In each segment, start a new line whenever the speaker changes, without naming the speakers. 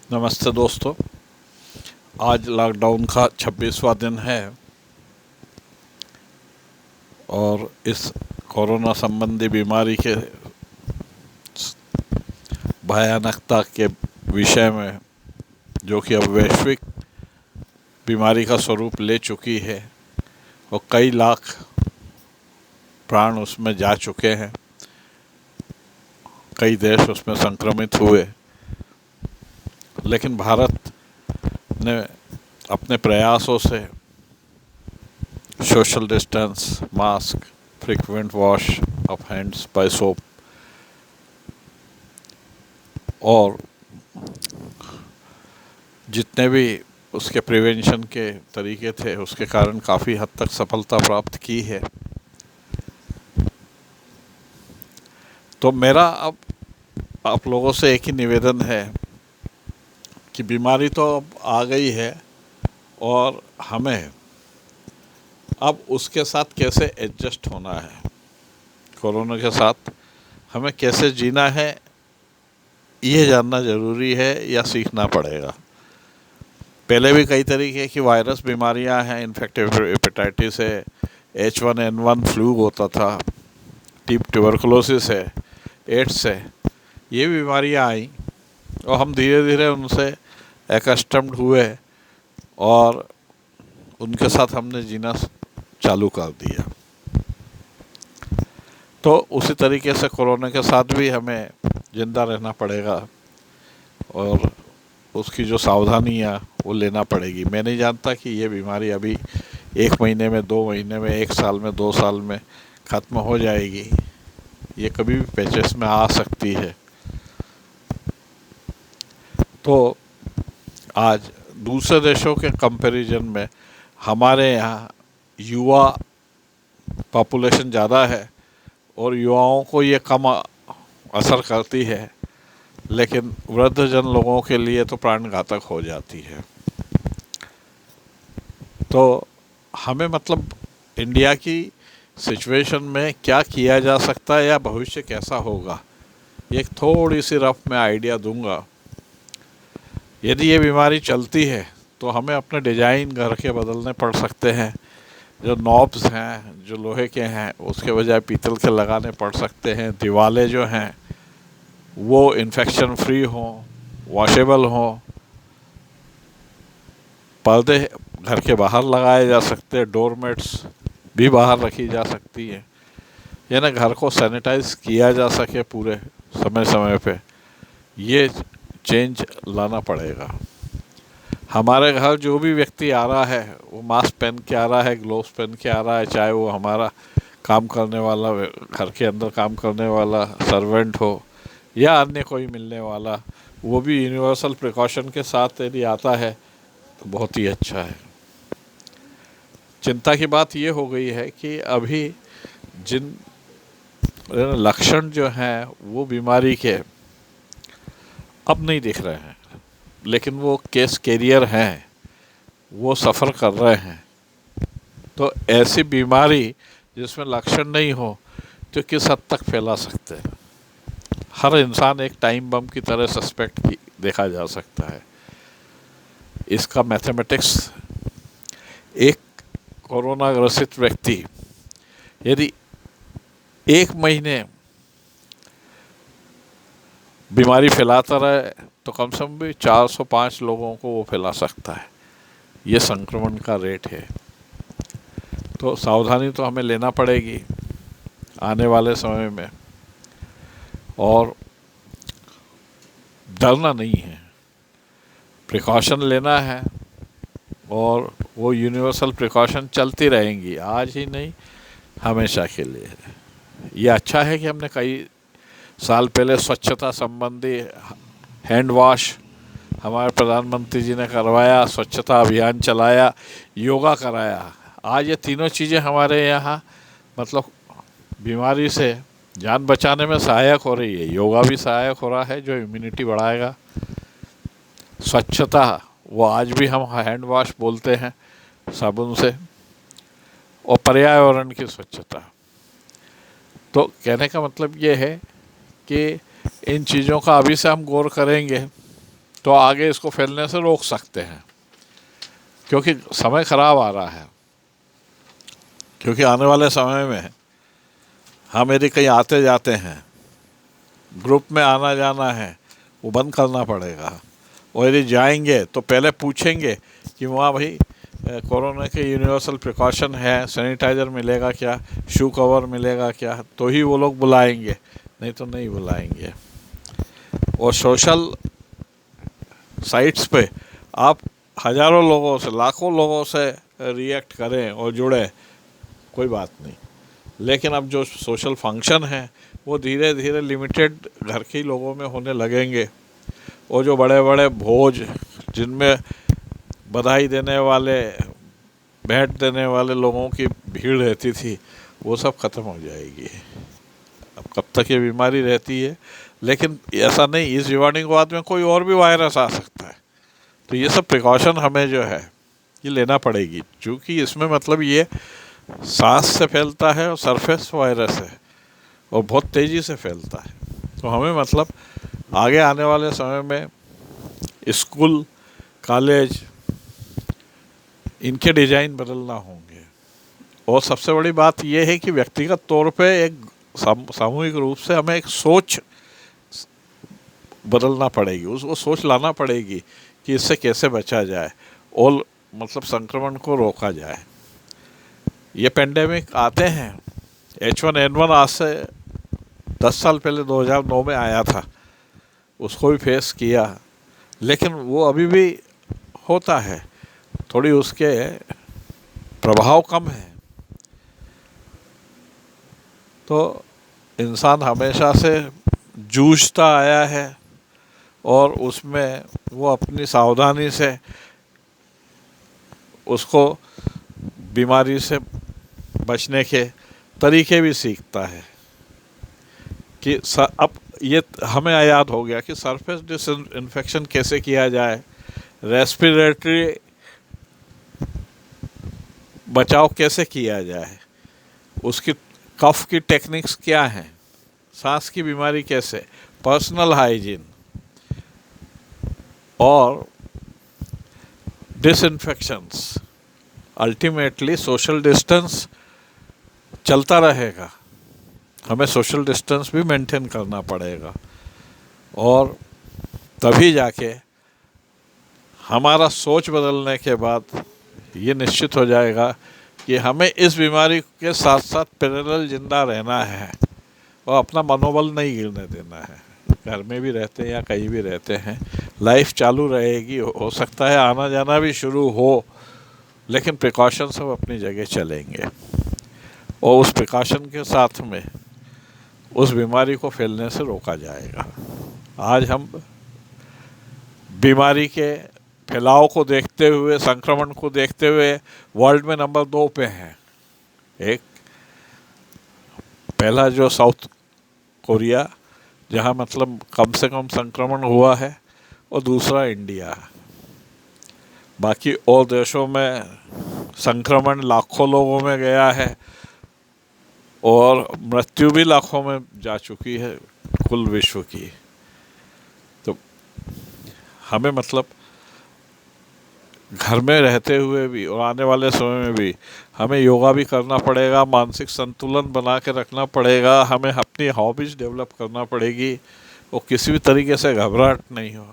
नमस्ते दोस्तों। आज लॉकडाउन का 26वां दिन है और इस कोरोना संबंधी बीमारी के भयानकता के विषय में, जो कि अब वैश्विक बीमारी का स्वरूप ले चुकी है और कई लाख प्राण उसमें जा चुके हैं, कई देश उसमें संक्रमित हुए, लेकिन भारत ने अपने प्रयासों से social distance, mask, frequent wash off hands bye soap और जितने भी उसके प्रिवेंशन के तरीके थे उसके कारण काफ़ी हद तक सफलता प्राप्त की है। तो मेरा अब आप लोगों से एक ही निवेदन है कि बीमारी तो अब आ गई है और हमें अब उसके साथ कैसे एडजस्ट होना है, कोरोना के साथ हमें कैसे जीना है, ये जानना ज़रूरी है या सीखना पड़ेगा। पहले भी कई तरीके की वायरस बीमारियां हैं, इन्फेक्टिव हेपेटाइटिस है, H1N1 फ्लू होता था, ट्यूबरकुलोसिस है, एड्स है, ये बीमारियां आई और हम धीरे धीरे उनसे एकस्टम्ड हुए और उनके साथ हमने जीना चालू कर दिया। तो उसी तरीके से कोरोना के साथ भी हमें जिंदा रहना पड़ेगा और उसकी जो सावधानियाँ वो लेना पड़ेगी। मैं नहीं जानता कि ये बीमारी अभी 1 महीने में, 2 महीने में, 1 साल में, 2 साल में ख़त्म हो जाएगी। ये कभी भी पैचेस में आ सकती है। तो आज दूसरे देशों के कंपैरिजन में हमारे यहाँ युवा पॉपुलेशन ज़्यादा है और युवाओं को ये कम असर करती है, लेकिन वृद्धजन लोगों के लिए तो प्राणघातक हो जाती है। तो हमें मतलब इंडिया की सिचुएशन में क्या किया जा सकता है या भविष्य कैसा होगा, ये एक थोड़ी सी रफ में आइडिया दूंगा। यदि ये बीमारी चलती है तो हमें अपने डिज़ाइन घर के बदलने पड़ सकते हैं। जो नॉब्स हैं जो लोहे के हैं उसके बजाय पीतल के लगाने पड़ सकते हैं। दीवारें जो हैं वो इन्फेक्शन फ्री हों, वॉशेबल हों। पर्दे घर के बाहर लगाए जा सकते हैं, डोरमेट्स भी बाहर रखी जा सकती है, यानी घर को सैनिटाइज किया जा सके पूरे समय समय पे। ये चेंज लाना पड़ेगा। हमारे घर जो भी व्यक्ति आ रहा है वो मास्क पहन के आ रहा है, ग्लोव्स पहन के आ रहा है, चाहे वो हमारा काम करने वाला, घर के अंदर काम करने वाला सर्वेंट हो या अन्य कोई मिलने वाला, वो भी यूनिवर्सल प्रिकॉशन के साथ यदि आता है तो बहुत ही अच्छा है। चिंता की बात ये हो गई है कि अभी जिन लक्षण जो हैं वो बीमारी के अब नहीं दिख रहे हैं, लेकिन वो केस कैरियर हैं, वो सफ़र कर रहे हैं। तो ऐसी बीमारी जिसमें लक्षण नहीं हो तो किस हद तक फैला सकते हैं। हर इंसान एक टाइम बम की तरह सस्पेक्ट देखा जा सकता है। इसका मैथमेटिक्स, एक कोरोना ग्रसित व्यक्ति यदि 1 महीने बीमारी फैलाता रहे तो कम से कम भी 405 लोगों को वो फैला सकता है। ये संक्रमण का रेट है। तो सावधानी तो हमें लेना पड़ेगी आने वाले समय में, और डरना नहीं है, प्रिकॉशन लेना है और वो यूनिवर्सल प्रिकॉशन चलती रहेंगी, आज ही नहीं हमेशा के लिए। ये अच्छा है कि हमने कई साल पहले स्वच्छता संबंधी हैंड वॉश हमारे प्रधानमंत्री जी ने करवाया, स्वच्छता अभियान चलाया, योगा कराया। आज ये तीनों चीज़ें हमारे यहाँ मतलब बीमारी से जान बचाने में सहायक हो रही है। योगा भी सहायक हो रहा है जो इम्यूनिटी बढ़ाएगा। स्वच्छता, वो आज भी हम हैंड वॉश बोलते हैं साबुन से, और पर्यावरण की स्वच्छता। तो कहने का मतलब ये है कि इन चीज़ों का अभी से हम गौर करेंगे तो आगे इसको फैलने से रोक सकते हैं, क्योंकि समय खराब आ रहा है। क्योंकि आने वाले समय में हम यदि कहीं आते जाते हैं, ग्रुप में आना जाना है, वो बंद करना पड़ेगा। और यदि जाएंगे तो पहले पूछेंगे कि वहाँ भाई कोरोना के यूनिवर्सल प्रिकॉशन है, सैनिटाइज़र मिलेगा क्या, शू कवर मिलेगा क्या, तो ही वो लोग बुलाएंगे, नहीं तो नहीं बुलाएंगे। और सोशल साइट्स पे आप हज़ारों लोगों से, लाखों लोगों से रिएक्ट करें और जुड़े, कोई बात नहीं। लेकिन अब जो सोशल फंक्शन है वो धीरे धीरे लिमिटेड घर के ही लोगों में होने लगेंगे। और जो बड़े बड़े भोज जिनमें बधाई देने वाले, भेंट देने वाले लोगों की भीड़ रहती थी, वो सब ख़त्म हो जाएगी। अब कब तक ये बीमारी रहती है, लेकिन ऐसा नहीं, इस जीवाणु के बाद में कोई और भी वायरस आ सकता है। तो ये सब प्रिकॉशन हमें जो है ये लेना पड़ेगी, क्योंकि इसमें मतलब ये सांस से फैलता है और सरफेस वायरस है और बहुत तेज़ी से फैलता है। तो हमें मतलब आगे आने वाले समय में स्कूल, कॉलेज, इनके डिज़ाइन बदलना होंगे। और सबसे बड़ी बात यह है कि व्यक्तिगत तौर पे एक सामूहिक रूप से हमें एक सोच बदलना पड़ेगी, वो सोच लाना पड़ेगी कि इससे कैसे बचा जाए और मतलब संक्रमण को रोका जाए। ये पेंडेमिक आते हैं, H1N1 आज से 10 साल पहले 2009 में आया था, उसको भी फेस किया, लेकिन वो अभी भी होता है, थोड़ी उसके प्रभाव कम है। तो इंसान हमेशा से जूझता आया है और उसमें वो अपनी सावधानी से उसको बीमारी से बचने के तरीके भी सीखता है। कि अब ये हमें याद हो गया कि सरफेस डिसइंफेक्शन कैसे किया जाए, रेस्पिरेटरी बचाव कैसे किया जाए, उसकी कफ की टेक्निक्स क्या हैं, सांस की बीमारी कैसे, पर्सनल हाइजीन और डिसइंफेक्शंस, अल्टीमेटली सोशल डिस्टेंस चलता रहेगा। हमें सोशल डिस्टेंस भी मेंटेन करना पड़ेगा और तभी जाके हमारा सोच बदलने के बाद ये निश्चित हो जाएगा कि हमें इस बीमारी के साथ साथ पैरेलल जिंदा रहना है और अपना मनोबल नहीं गिरने देना है। घर में भी रहते हैं या कहीं भी रहते हैं, लाइफ चालू रहेगी, हो सकता है आना जाना भी शुरू हो, लेकिन प्रिकॉशन सब अपनी जगह चलेंगे और उस प्रिकॉशन के साथ में उस बीमारी को फैलने से रोका जाएगा। आज हम बीमारी के फैलाव को देखते हुए, संक्रमण को देखते हुए वर्ल्ड में नंबर 2 पे हैं। एक पहला जो साउथ कोरिया, जहाँ मतलब कम से कम संक्रमण हुआ है, और दूसरा इंडिया। बाकी और देशों में संक्रमण लाखों लोगों में गया है और मृत्यु भी लाखों में जा चुकी है कुल विश्व की। तो हमें मतलब घर में रहते हुए भी और आने वाले समय में भी हमें योगा भी करना पड़ेगा, मानसिक संतुलन बना के रखना पड़ेगा, हमें अपनी हॉबीज़ डेवलप करना पड़ेगी और किसी भी तरीके से घबराहट नहीं हो।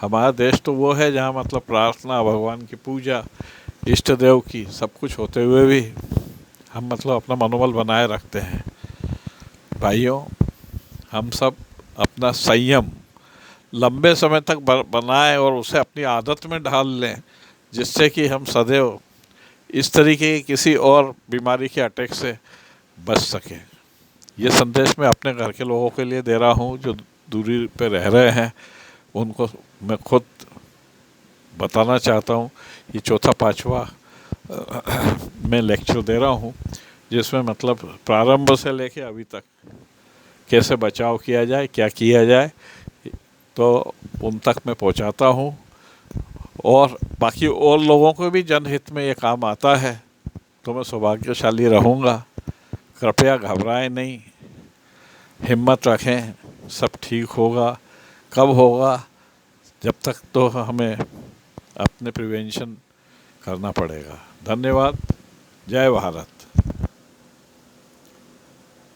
हमारा देश तो वो है जहाँ मतलब प्रार्थना, भगवान की पूजा, इष्ट देव की सब कुछ होते हुए भी हम मतलब अपना मनोबल बनाए रखते हैं। भाइयों, हम सब अपना संयम लंबे समय तक बनाएं और उसे अपनी आदत में ढाल लें, जिससे कि हम सदैव इस तरीके की किसी और बीमारी के अटैक से बच सकें। ये संदेश मैं अपने घर के लोगों के लिए दे रहा हूँ जो दूरी पे रह रहे हैं, उनको मैं खुद बताना चाहता हूँ। ये चौथा पांचवा मैं लेक्चर दे रहा हूँ, जिसमें मतलब प्रारंभ से लेके अभी तक कैसे बचाव किया जाए, क्या किया जाए, तो उन तक मैं पहुँचाता हूँ। और बाकी और लोगों को भी जनहित में ये काम आता है तो मैं सौभाग्यशाली रहूँगा। कृपया घबराएं नहीं, हिम्मत रखें, सब ठीक होगा। कब होगा जब तक तो हमें अपने प्रिवेंशन करना पड़ेगा। धन्यवाद। जय भारत।